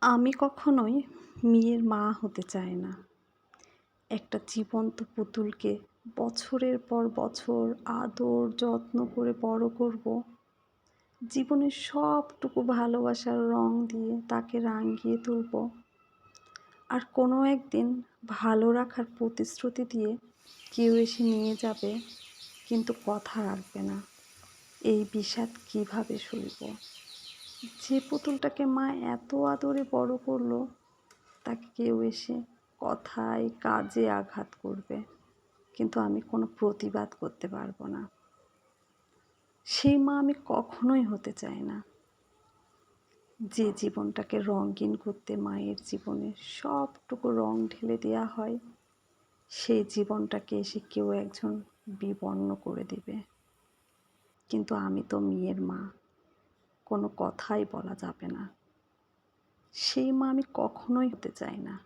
আমি কখনোই মেয়ের মা হতে চাই না। একটা জীবন্ত পুতুলকে বছরের পর বছর আদর যত্ন করে বড় করব। জীবনের সবটুকু ভালোবাসার রং দিয়ে তাকে রাঙিয়ে তুলব। আর কোনো একদিন ভালো রাখার প্রতিশ্রুতি দিয়ে কেউ এসে নিয়ে যাবে, কিন্তু কথা রাখবে না। এই বিষাদ কিভাবে সইব? যে পুতুলটাকে মা এত আদরে বড় করলো, তাকে কেউ এসে কথায় কাজে আঘাত করবে, কিন্তু আমি কোনো প্রতিবাদ করতে পারবো না। সেই মা আমি কখনোই হতে চাই না। যে জীবনটাকে রঙিন করতে মায়ের জীবনে সবটুকু রং ঢেলে দেওয়া হয়, সেই জীবনটাকে এসে কেউ একজন বিবর্ণ করে দিবে। কিন্তু আমি তো মেয়ের মা, কোনো কথাই বলা যাবে না। সেই মা আমি কখনোই হতে চাই না।